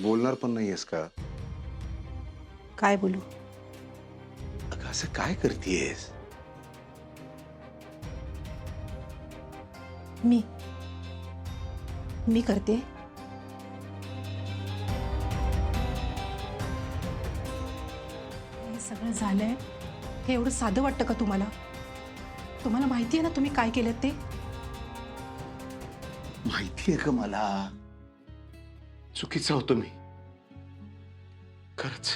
बोलणार पण नाहीयेस का? काय बोलू? अगं असं काय करतेयस? मी मी करते. हे सगळं झालंय हे एवढं साधं वाटतं का तुम्हाला? तुम्हाला माहिती आहे ना तुम्ही काय केलं ते? माहितीये का मला? चुकीचा होतो मी. खरंच.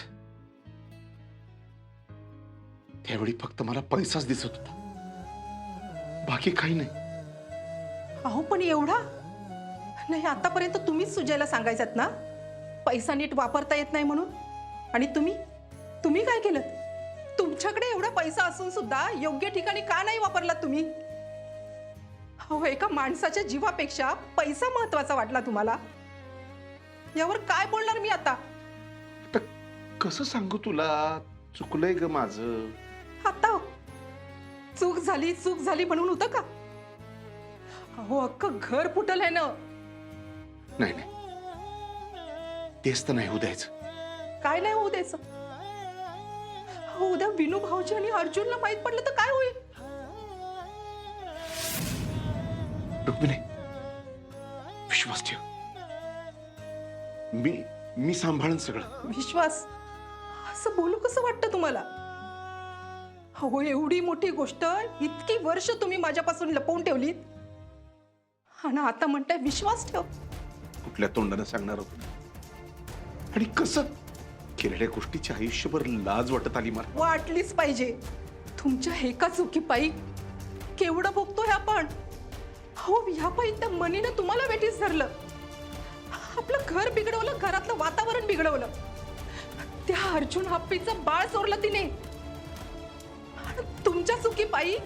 त्यावेळी फक्त मला पैसाच दिसत होता, बाकी काही नाही. अहो पण एवढा नाही, आतापर्यंत तुम्हीच सुजयला सांगायचात ना पैसा नीट वापरता येत नाही म्हणून. आणि तुम्ही काय केलं? तुमच्याकडे एवढा पैसा असून सुद्धा योग्य ठिकाणी का नाही वापरलात तुम्ही? अहो एका माणसाच्या जीवापेक्षा पैसा महत्वाचा वाटला तुम्हाला. यावर काय बोलणार मी आता? आता कसं सांगू तुला? चुकलंय ग माझं. आता चूक झाली म्हणून होतं का? अहो अख्खं घर फुटलंय ना. नाही नाही, तेच तर नाही होऊ द्यायचं. काय नाही होऊ द्यायचं? अहो, उद्या विनू भाऊजी आणि अर्जुनला माहित पडलं तर काय होईल? रुक्मिणी, विश्वास ठेव. मी सांभाळन सगळं. विश्वास? असं बोलू कसं वाटतं तुम्हाला? अहो एवढी मोठी गोष्ट इतकी वर्ष तुम्ही माझ्यापासून लपवून ठेवलीत आणि आता म्हणताय विश्वास ठेव. कुठल्या तोंडाने सांगणार होतो? आणि कसं केलेल्या गोष्टीची आयुष्यभर लाज वाटत आली मला. वाटलीच पाहिजे. तुमच्या एका चुकीपायी केवढं भोगतोय आपण. हो ह्यापायी त्या मनीनं तुम्हाला वेठीस धरलं, आपलं घर बिघडवलं, घरातलं वातावरण बिघडवलं. त्या अर्जुन हप्पीचं बाळ चोरलं तिने. तुमच्या चुकीपायी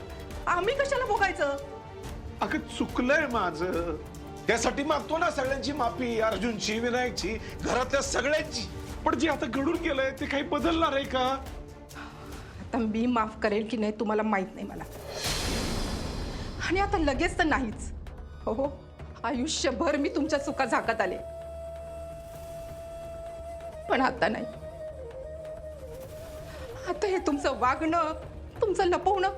आम्ही कशाला भोगायचं? अगं चुकलंय माझं, त्यासाठी मागतो ना सगळ्यांची माफी. अर्जुनची, विनायकची, घरातल्या सगळ्यांची. पण जे आता घडून गेलंय ते काही बदलणार आहे का? आता मी माफ करेल की नाही तुम्हाला माहित नाही मला. आणि आता लगेच तर नाहीच. हो आयुष्यभर मी तुमच्या चुका झाकत आले, पण आता नाही. आता हे तुमचं वागणं, तुमचं लपवणं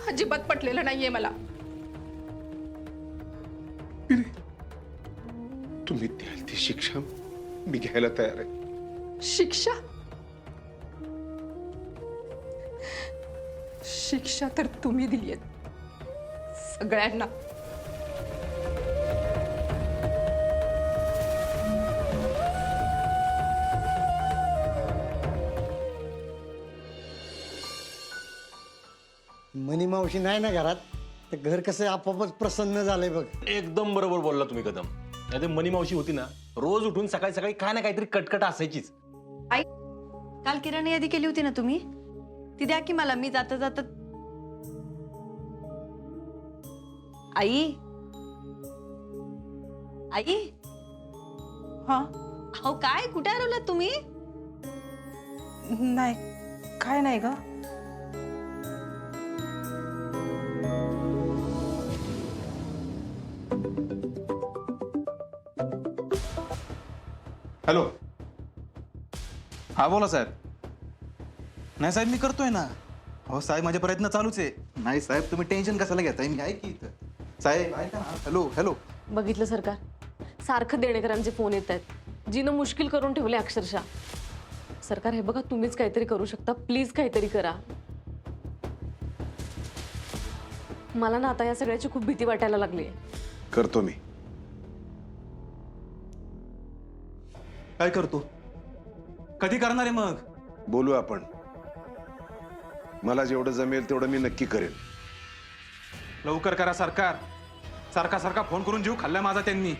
अजिबात पटलेलं नाहीये मला. तुम्ही द्याल ती शिक्षा मी घ्यायला तयार आहे. शिक्षा? शिक्षा तर तुम्ही दिलीये सगळ्यांना. मनी मावशी नाही ना घरात, तर घर कसं आपोआपच प्रसन्न झालंय बघ. एकदम बरोबर बोलला तुम्ही कदम. नाही ते मनी मावशी होती ना, रोज उठून सकाळी सकाळी काय ना काहीतरी कटकट असायचीच. आई, काल किराणा यादी केली होती ना तुम्ही, ती द्या की मला. मी जाता जाता. आई आई हा अहो काय, कुठे हरवलात तुम्ही? नाही, काय नाही ग. हॅलो. हा बोला साहेब. नाही साहेब मी करतोय ना. हो साहेब माझे प्रयत्न चालूच आहे. नाही साहेब तुम्ही टेन्शन कशाला घेताय, मी आहे की इथं. साहेब ऐका ना. Hello hello. बघितलं सरकार, सारखं देणेकरांचे फोन येत आहेत. जीनं मुश्किल करून ठेवले अक्षरशः. सरकार हे बघा, तुम्हीच काहीतरी करू शकता. प्लीज काहीतरी करा. मला ना आता या सगळ्याची खूप भीती वाटायला लागली आहे. करतो मी. काय करतो? कधी करणार आहे मग? बोलू आपण. मला जेवढं जमेल तेवढं मी नक्की करेन. लवकर करा सरकार. सारखा सारखा फोन करून जीव खाल्लाय माझा त्यांनी.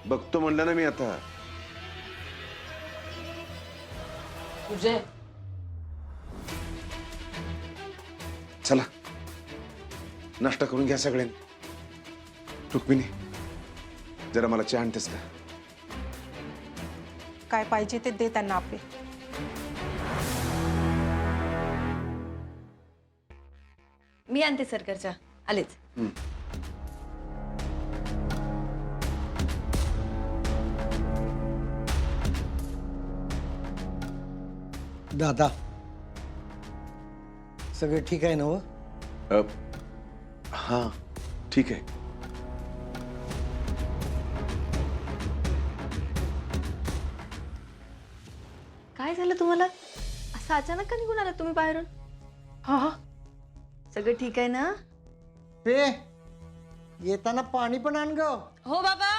बघतो म्हणलं ना मी आता. तुझे चला नाश्ता करून घ्या सगळ्यांनी. रुक्मिणी जरा मला चहा आणतेस का? काय पाहिजे ते दे त्यांना आपले. मी आणते सरकारच्या. आलेच. दादा सगळं ठीक आहे ना हो? हा ठीक आहे. काय झालं तुम्हाला? असं अचानक का निघून आला तुम्ही बाहेरून? हा सगळं ठीक आहे ना? पे येताना पाणी पण आण ग. हो बाबा.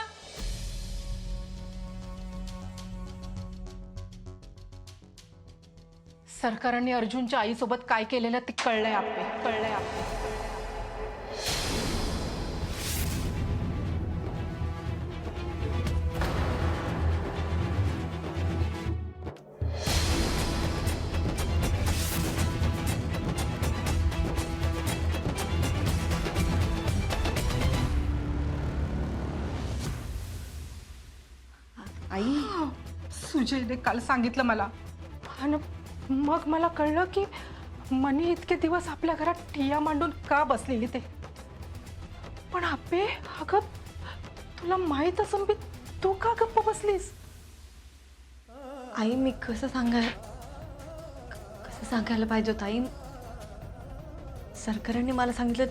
सरकारने अर्जुनच्या आईसोबत काय केलेलं ते कळलंय आपले, कळलंय आपले. आई सुजयने काल सांगितलं मला आणि मग मला कळलं की मनी इतके दिवस आपल्या घरात ठिया मांडून का बसलेली ते. पण आपे अगं तुला माहित असून बी तू का गप्प बसलीस? आई मी कसं सांगायला पाहिजे होतं आई. सरकारांनी मला सांगितलं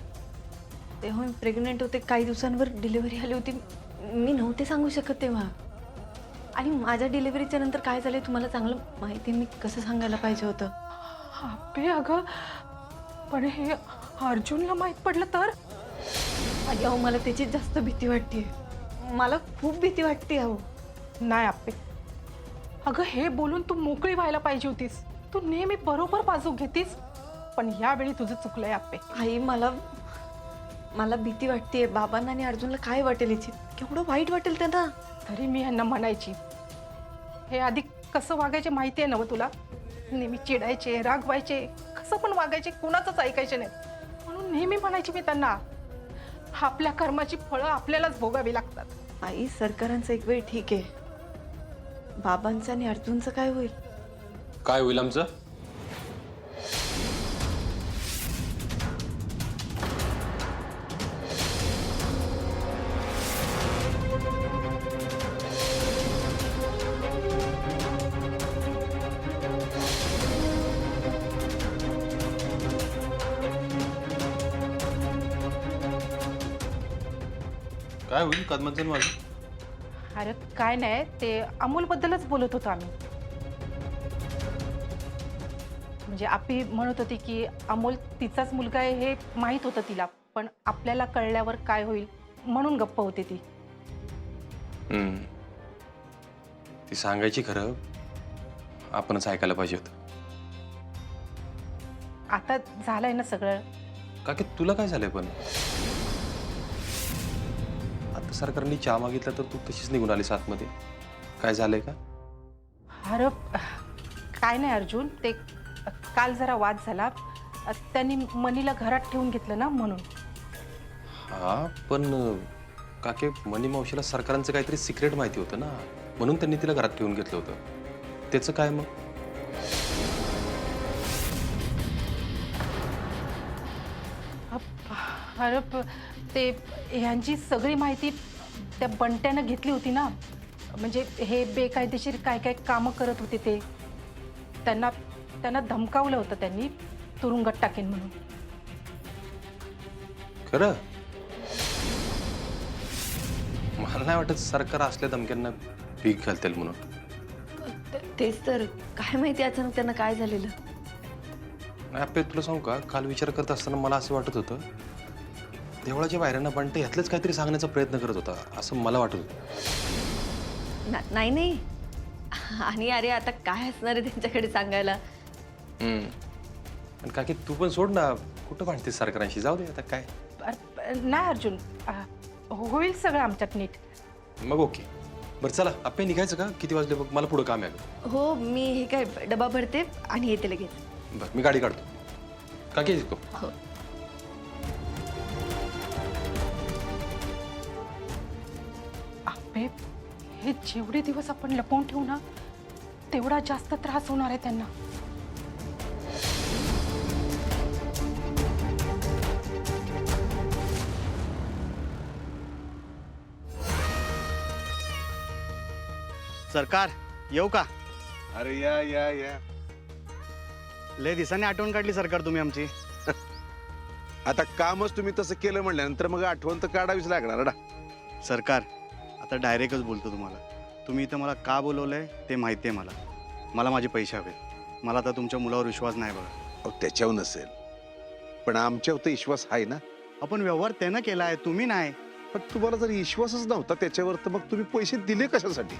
तेव्हा मी प्रेग्नेंट होते, काही दिवसांवर डिलिव्हरी आली होती. मी नव्हते सांगू शकत तेव्हा. आणि माझ्या डिलिव्हरीच्या नंतर काय झालं तुम्हाला चांगलं माहिती आहे. मी कसं सांगायला पाहिजे होतं. आपे अगं पण हे अर्जुनला माहित पडलं तर? आई अहो मला त्याची जास्त भीती वाटते. मला खूप भीती वाटते अहो. नाही आपे अगं हे बोलून तू मोकळी व्हायला पाहिजे होतीस. तू नेहमी बरोबर बाजू घेतीस पण यावेळी तुझं चुकलंय आपे. आई मला भीती वाटते. बाबांना आणि अर्जुनला काय वाटेल याची? केवढं वाईट वाटेल त्यांना. तरी मी ह्यांना म्हणायची हे आधी कसं वागायचे माहिती आहे ना व तुला? नेहमी चिडायचे, रागवायचे, कसं पण वागायचे, कोणाचंच ऐकायचे नाही. म्हणून नेहमी म्हणायची मी त्यांना आपल्या कर्माची फळं आपल्यालाच भोगावी लागतात. आई सरकारांचं एक वेळ ठीक आहे, बाबांचं आणि अर्जुनचं काय होईल? काय होईल आमचं? काय होईल कदमांचं माझं? अरे काय नाही ते अमोलबद्दलच बोलत होतो आम्ही. म्हणजे आपी म्हणत होती की अमोल तिचाच मुलगा आहे हे माहीत होतं तिला, पण आपल्याला कळल्यावर काय होईल म्हणून गप्प होते ती. ती सांगायची खरं, आपणच ऐकायला पाहिजे होतं. आता झालंय ना सगळं. का की तुला काय झालंय पण? आता सरकारने चहा मागितला तर तू तशीच निघून आलीस आतमध्ये. काय झालंय का? अरे काय नाही अर्जुन, ते काल जरा वाद झाला. त्यांनी मनीला घरात ठेवून घेतलं ना म्हणून. हा पण काके मनी मावशीला सरकारांचं काहीतरी सिक्रेट माहिती होतं ना, म्हणून त्यांनी तिला घरात ठेवून घेतलं होतं. त्याचं काय मग? अरे ते ह्यांची सगळी माहिती त्या बंट्यानं घेतली होती ना. म्हणजे हे बेकायदेशीर काय काय कामं करत होते ते. त्यांना धमकावलं होतं त्यांनी, तुरुंगात टाकेन म्हणून. खरं? मला नाही वाटत सरकार असल्या धमक्यांना भीक घालतील म्हणून. तेच तर, काय माहिती अचानक त्यांना काय झालेलं. नाही आपे तुला सांगू का, काल विचार करत असताना मला असं वाटत होतं देवळाच्या बाहेरनं पण ते ह्यातलंच काहीतरी सांगण्याचा प्रयत्न करत होता असं मला वाटत होतं. नाही आणि अरे आता काय असणार आहे त्यांच्याकडे सांगायला. आणि काकी तू पण सोड ना, कुठं भांडतेस सरकारांशी? जाऊ दे आता काय. नाही अर्जुन, होईल सगळं आमच्यात नीट. मग ओके. बरं चला आपे निघायचं का? किती वाजले बघ, मला पुढं काम आहे. हो मी हे काय डबा भरते आणि येते लगेच. बरं मी गाडी काढतो. काकी येतो. हो. आपे हे जेवढे दिवस आपण लपवून ठेवू ना तेवढा जास्त त्रास होणार आहे त्यांना. सरकार येऊ का? अरे या या या. लय दिवसांनी आठवण काढली सरकार तुम्ही आमची. आता कामच तुम्ही तसं केलं म्हणल्यानंतर मग आठवण तर काढावीच लागणार ना. सरकार आता डायरेक्टच बोलतो तुम्हाला. तुम्ही इथं मला का बोलवलंय ते माहिती आहे मला. मला माझे पैसे हवेत. मला आता तुमच्या मुलावर विश्वास नाही बघा. अहो, त्याच्यावर नसेल पण आमच्यावर तर विश्वास आहे ना. आपण व्यवहार त्यानं केलाय, तुम्ही नाही. पण तुम्हाला जर विश्वासच नव्हता त्याच्यावर तर मग तुम्ही पैसे दिले कशासाठी?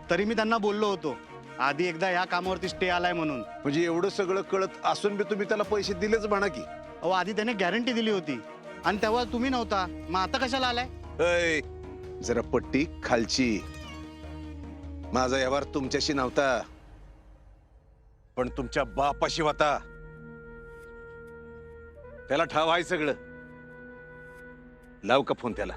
तरी मी त्यांना बोललो होतो आधी एकदा या कामावरती स्टे आलाय म्हणून. म्हणजे एवढं सगळं कळत असून बी तुम्ही त्याला पैसे दिलेच म्हणा की. अहो आधी त्याने गॅरंटी दिली होती आणि तेव्हा तुम्ही नव्हता. मग आता कशाला आलाय? ऐ, जरा पट्टी खालची. माझा व्यवहार तुमच्याशी नव्हता पण तुमच्या बापाशी होता. त्याला ठाव आहे सगळं. लाव का फोन त्याला?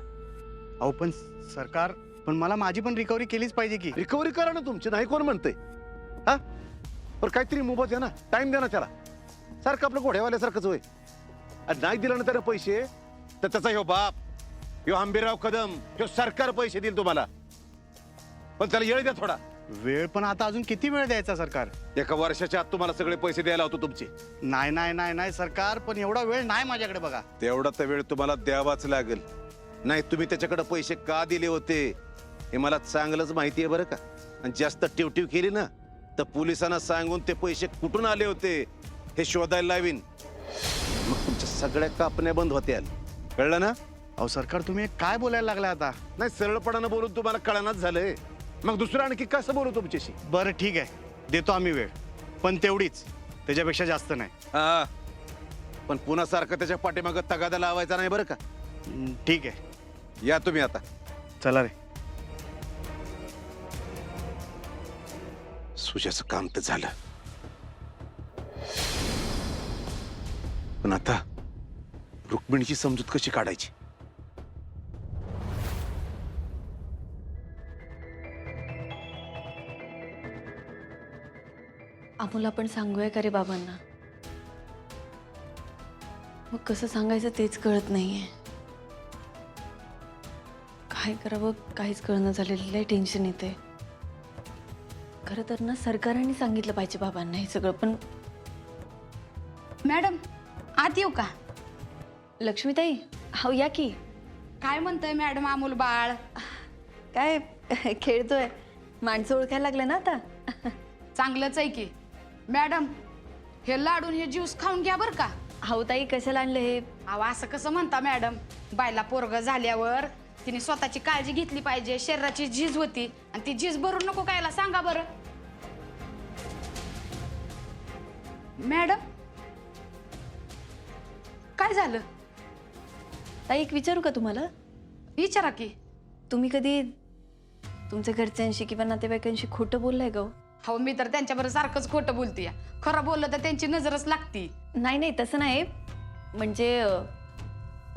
अहो पण सरकार, पण मला माझी पण रिकव्हरी केलीच पाहिजे की. रिकव्हरी करा ना तुमची, नाही कोण म्हणतंय? हा पण काहीतरी मुभा द्या ना, टाइम द्या ना त्याला. सारखं आपलं घोड्यावाल्यासारखंच होय. आणि नाही दिला ना त्याला पैसे तर त्याचा ह्यो बाप, ह्यो आंबेराव कदम, ह्यो सरकार पैसे देईल तुम्हाला. पण त्याला येळ द्या थोडा. वेळ पण आता अजून किती वेळ द्यायचा सरकार? 1 वर्षाच्या आत तुम्हाला सगळे पैसे द्यायला होतो तुमचे. नाही नाही नाही नाही सरकार, पण एवढा वेळ नाही माझ्याकडे बघा. तेवढा तर वेळ तुम्हाला द्यावाच लागेल. नाही तुम्ही त्याच्याकडे पैसे का दिले होते हे मला चांगलंच माहिती आहे बरं का. आणि जास्त टिवटिव केली ना तर पोलिसांना सांगून ते पैसे कुठून आले होते हे शोधायला लावीन. मग तुमच्या सगळ्या कापण्या बंद होत्या. कळलं ना? अहो सरकार, तुम्ही काय बोलायला लागलाय आता? नाही सरळपणानं बोलून तुम्हाला कळणाच झालंय. मग दुसरं आणखी कसं बोलू तुमच्याशी? बरं ठीक आहे, देतो आम्ही वेळ, पण तेवढीच, त्याच्यापेक्षा जास्त नाही. हा पण पुन्हा सारखं त्याच्या पाठीमागं तगादा लावायचा नाही बरं का. ठीक आहे, या तुम्ही आता. चला रे. सुजाचं काम तर झालं पण आता रुक्मिणीची समजूत कशी काढायची? अमोल, आपण सांगूया का रे बाबांना? मग कसं सांगायचं तेच कळत नाहीये. काय करावं काहीच कळणं झालेलं आहे. टेन्शन येते. खरं तर ना सरकारने सांगितलं पाहिजे बाबांना हे सगळं. पण मॅडम आत येऊ का? लक्ष्मीताई, हो या की. काय म्हणतोय मॅडम अमोल बाळ? काय खेळतोय? माणसं ओळखायला लागलं ना आता. चांगलंच आहे की. मॅडम हे लाडून हे ज्यूस खाऊन घ्या बरं का. हो ताई, कशाला आणलं हे? अहो असं कसं म्हणता मॅडम? बायला पोरग झाल्यावर तिने स्वतःची काळजी घेतली पाहिजे. शरीराची झीज होती आणि ती झीज भरून नको कायला सांगा बरं. मॅडम काय झालं? ताई, एक विचारू का तुम्हाला? विचारा की. तुम्ही कधी तुमच्या घरच्यांशी किंवा नातेवाईकांशी खोटं बोललाय का? हो मी तर त्यांच्याबरोबर सारखंच खोटं बोलते. खरं बोललं तर त्यांची नजरच लागती. नाही नाही, तसं नाही. म्हणजे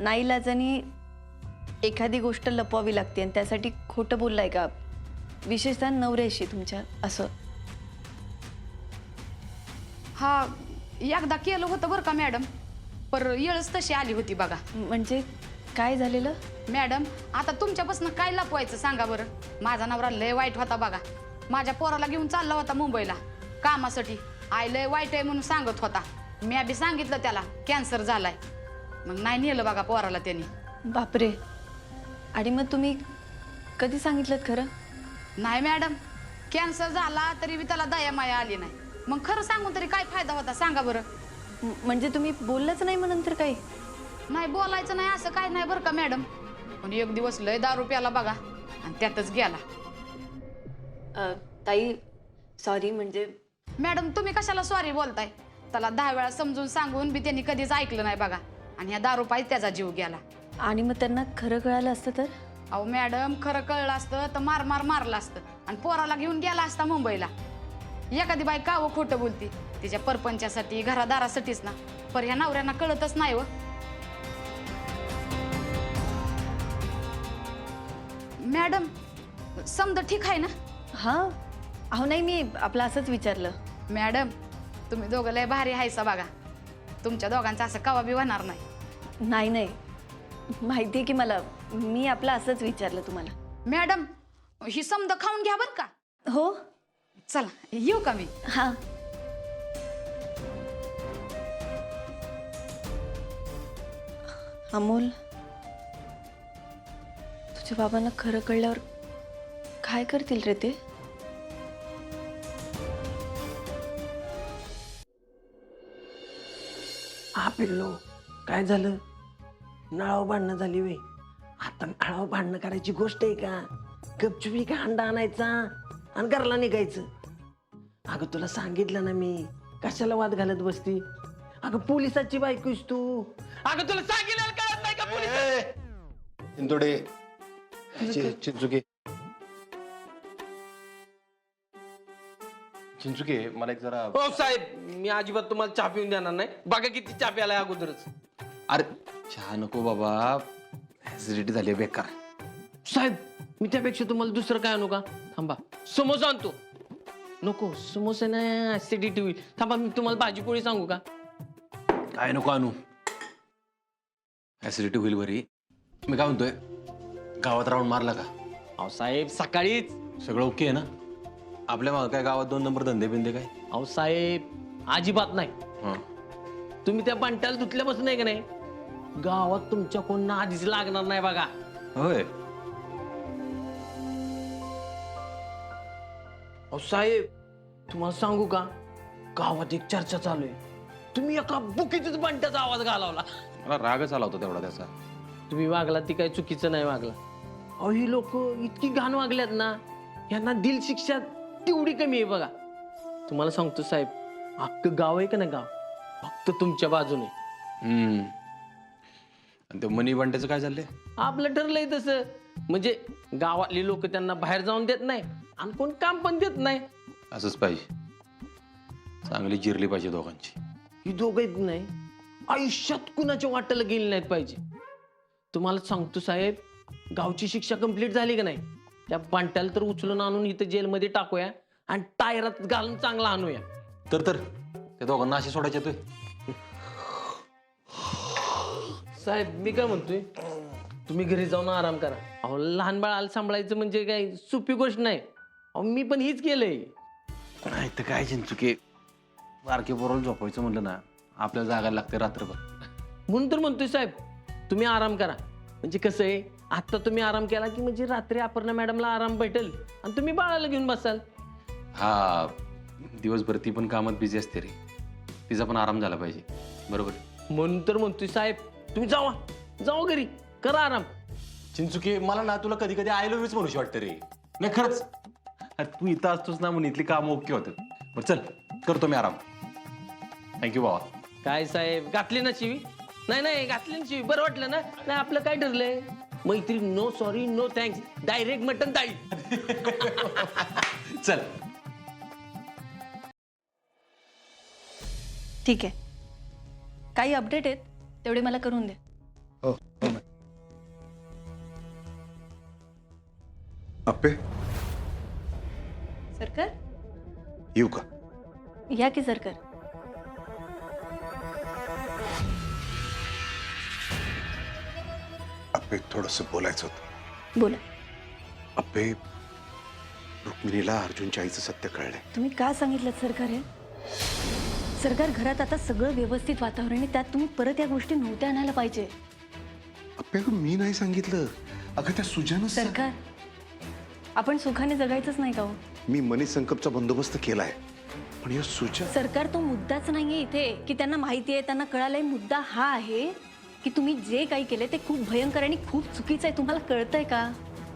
नाईलाजानी एखादी गोष्ट लपवावी लागते आणि त्यासाठी खोटं बोललाय का? विशेषतः नवऱ्याशी तुमच्या असं? हा एकदा केलं होतं बरं का मॅडम, पर येळच तशी आली होती बघा. म्हणजे काय झालेलं? मॅडम आता तुमच्यापासून काय लपवायचं सांगा बरं. माझा नवरा लय वाईट होता बघा. माझ्या पोराला घेऊन चालला होता मुंबईला कामासाठी. आई लय वाईट आहे म्हणून सांगत होता. मी बी सांगितलं त्याला कॅन्सर झालाय. मग नाही नेलं बघा पोराला त्यांनी. बापरे. आणि मग तुम्ही कधी सांगितलं खरं? नाही मॅडम, कॅन्सर झाला तरी बी त्याला दया माया आली नाही. मग खरं सांगून तरी काय फायदा होता सांगा बरं. म्हणजे तुम्ही बोललंच नाही मग नंतर काही? नाही बोलायचं नाही असं काय नाही बरं का मॅडम. पण एक दिवस लय दारू प्याला बघा आणि त्यातच गेला. ताई सॉरी. म्हणजे मॅडम तुम्ही कशाला सॉरी बोलताय? त्याला 10 वेळा समजून सांगून बी त्यांनी कधीच ऐकलं नाही बघा. आणि ह्या दारू पायी त्याचा जीव गेला. आणि मग त्यांना खरं कळालं असतं तर? अहो मॅडम, खरं कळलं असतं तर मारलं असतं आणि पोराला घेऊन गेला असता मुंबईला. एखादी बाई कावं खोटं बोलती तिच्या परपंचासाठी घरादारासाठीच ना. पर ह्या नवऱ्यांना कळतच नाही. व मॅडम समजा ठीक आहे ना? हां. अहो नाही, मी आपलं असंच विचारलं. मॅडम तुम्ही दोघं लय भारी हायसा बघा. तुमच्या दोघांचं असं कवा बी होणार नाही. नाही नाही, माहिती आहे की मला. मी आपलं असंच विचारलं तुम्हाला. मॅडम ही समजा खाऊन घ्या बरं का. हो चला येऊ का मी? हां. अमोल, तुझ्या बाबांना खरं कळल्यावर काय करतील रे ते? हा पिल्लो, काय झालं? नळाव भांडणं झाली वे. आता नळाव भांडणं करायची गोष्ट आहे का? गपचुपी का हंडा आणायचा आणि घरला निघायचं. अगं तुला सांगितलं ना मी, कशाला वाद घालत बसती? अगं पोलिसाची बायकोस तू. अगं तुला सांगितलं कळत नाही का पोलिस? चिंचोडे, चिंचुके, चिंचुके, मला एक जरा. हो साहेब, मी अजिबात तुम्हाला चहा पिऊन देणार नाही. बघा किती चहा प्यालाय अगोदरच. अरे चहा नको बाबा, ऍसिडिटी झाली बेकार. साहेब, मी त्यापेक्षा तुम्हाला दुसरं काय आणू का? थांबा, समोसा आणतो. नको, समोसा नाही, ऍसिडिटी होईल. थांबा, मी तुम्हाला भाजीपोळी सांगू का? काय नको आणू, ऍसिडिटी होईल बरी. मी काय म्हणतोय, गावात राऊंड मारला का? अहो साहेब, सकाळीच. सगळं ओके आहे ना? आपल्या मागं काय गावात 2 नंबर धंदे बिंदे काय? अहो साहेब, अजिबात नाही. हां, तुम्ही त्या बंट्याला धुतल्यापासून नाही का नाही, गावात तुमच्या कोणना आधीच लागणार नाही बघा. होय. अहो साहेब, तुम्हाला सांगू का, गावात एक चर्चा चालू आहे. तुम्ही एका बुकीतच बंट्याचा आवाज घालवला. मला रागच आला होता तेवढा त्याचा. तुम्ही वागला ती काही चुकीचं नाही वागला. अहो ही लोक इतकी घाण वागल्यात ना, यांना दिल शिक्षा तेवढी कमी आहे बघा. तुम्हाला सांगतो साहेब, अख्खं गाव आहे का ना, गाव फक्त तुमच्या बाजूने. आणि ते मनी बंट्याचं काय झालंय? आपलं ठरलंय तसं. म्हणजे गावातली लोक त्यांना बाहेर जाऊन देत नाही आणि कोण काम पण देत नाही. असंच पाहिजे, चांगली जिरली पाहिजे दोघांची. ही दोघं नाही आयुष्यात कुणाच्या वाट्याला गेली नाहीत पाहिजे. तुम्हाला सांगतो साहेब, गावची शिक्षा कंप्लीट झाली का नाही, त्या बांट्याला तर उचलून आणून इथं जेलमध्ये टाकूया आणि टायरात घालून चांगला आणूया. तर त्या दोघांना अशी सोडायचे तोय. साहेब, मी काय म्हणतोय, तुम्ही घरी जाऊन आराम करा. अहो लहान बाळाला सांभाळायचं म्हणजे काय सोपी गोष्ट नाही. अहो मी पण हीच केलंय. नाही तर काय चिंचुके, बारके पोराला झोपायचं म्हणलं ना, आपल्याला जागायला लागते रात्रभर. म्हणून तर म्हणतोय साहेब, तुम्ही आराम करा. म्हणजे कसं आहे, आता तुम्ही आराम केला की म्हणजे रात्री अपर्णा मॅडमला आराम भेटेल आणि तुम्ही बाळाला घेऊन बसाल. हा, दिवसभर ती पण कामात बिझी असते रे, तिचा पण आराम झाला पाहिजे. बरोबर. म्हणून तर म्हणतोय साहेब, तुम्ही जावा घरी, करा आराम. चिंचुके, मला ना तुला कधी कधी आय लव्ह यूच म्हणूशी वाटतं रे. नाही खरंच, अरे तू इथं असतोस ना म्हणून इथली कामं ओके होतात. बरं चल, करतो मी आराम. थँक्यू बाबा. काय साहेब, घातली ना शिवी? नाही घातली ना शिवी, बरं वाटलं ना? नाही आपलं काय ठरलंय, मैत्री no sorry no thanks, direct mutton ताई. चल. ठीक आहे, काही अपडेट आहेत तेवढे मला करून दे. अप्पे, सरकार, येऊ का? या की सरकार. अप्पे, थोडंसं बोलायचं होतं. बोला. अप्पे, रुक्मिणीला अर्जुनच्या आईचं सत्य कळलंय. तुम्ही का सांगितलं सरकार हे? सरकार, घरात आता सगळं व्यवस्थित वातावरण आहे, त्यात तुम्ही परत या गोष्टी नव्हत्या आणायला पाहिजे. अप्पे, अगं मी नाही सांगितलं. अगं त्या सुजानं सरकार, आपण सुखाने जगायचंच नाही का हो? मी मनी संकल्पचा बंदोबस्त केलाय, पण या सुजा. सरकार, तो मुद्दाच नाहीये इथे की त्यांना माहिती आहे, त्यांना कळालंय. मुद्दा हा आहे की तुम्ही जे काही केले ते खूप भयंकर आणि खूप चुकीचं आहे. तुम्हाला कळतंय का?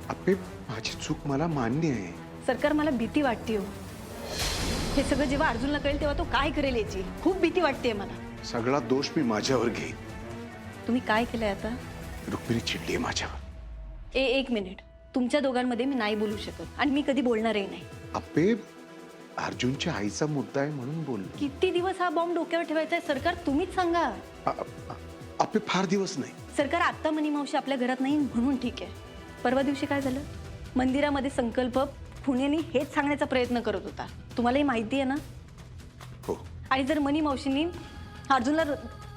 अप्पे, माझी चूक मला मान्य आहे. सरकार, मला भीती वाटते हो. हे सगळं जेव्हा अर्जुनला कळेल तेव्हा तो काय करेल याची खूप भीती वाटते मला. सगळा दोष मी माझ्यावर घेईन. तुम्ही काय केलंय आता? रुक्मिणी चिडली आहे माझ्यावर. एक मिनिट, तुमच्या दोघांमध्ये मी नाही बोलू शकत आणि मी कधी बोलणारही नाही. अप्पे, अर्जुनच्या आईचा मुद्दा आहे म्हणून बोललो. किती दिवस हा बॉम्ब डोक्यावर ठेवायचा आहे सरकार? तुम्हीच सांगा. अप्पे, फार दिवस नाही. सरकार, आत्ता मनी मावशी आपल्या घरात नाही म्हणून ठीक आहे. परवा दिवशी काय झालं, मंदिरामध्ये संकल्प पुणेनी हेच सांगण्याचा प्रयत्न करत होता. तुम्हालाही माहिती आहे ना? हो. आणि जर मनी मावशींनी अर्जुनला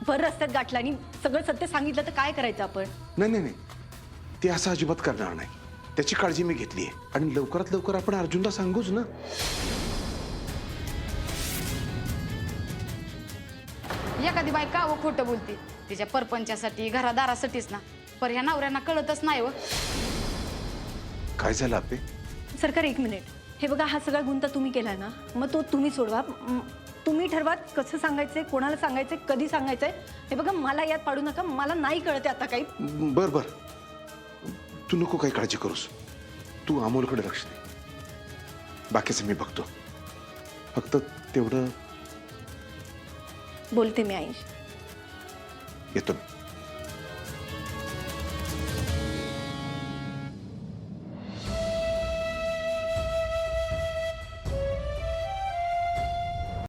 भर रस्त्यात गाठला आणि सगळं सत्य सांगितलं तर काय करायचं आपण? नाही, ते असं अजिबात करणार नाही. त्याची काळजी मी घेतली आहे आणि लवकरात लवकर आपण अर्जुनला सांगूच ना. एखादी बाई का खोटं बोलते, तिच्या परपंचासाठी घरादारासाठीच ना, पर ह्या नवऱ्यांना कळतच नाही व. काय झालं आपे? सरकार एक मिनिट, हे बघा हा सगळा गुंता तुम्ही केलाय ना, मग तो तुम्ही सोडवा. तुम्ही ठरवा कसं सांगायचंय, कोणाला सांगायचंय, कधी सांगायचंय. हे बघा मला यात पाडू नका, मला नाही कळते आता काही. बर बर, तू नको काही काळजी करूस. तू अमोलकडे लक्ष दे, बाकीचं मी बघतो. फक्त तेवढं बोलते मी आईशी. येतो.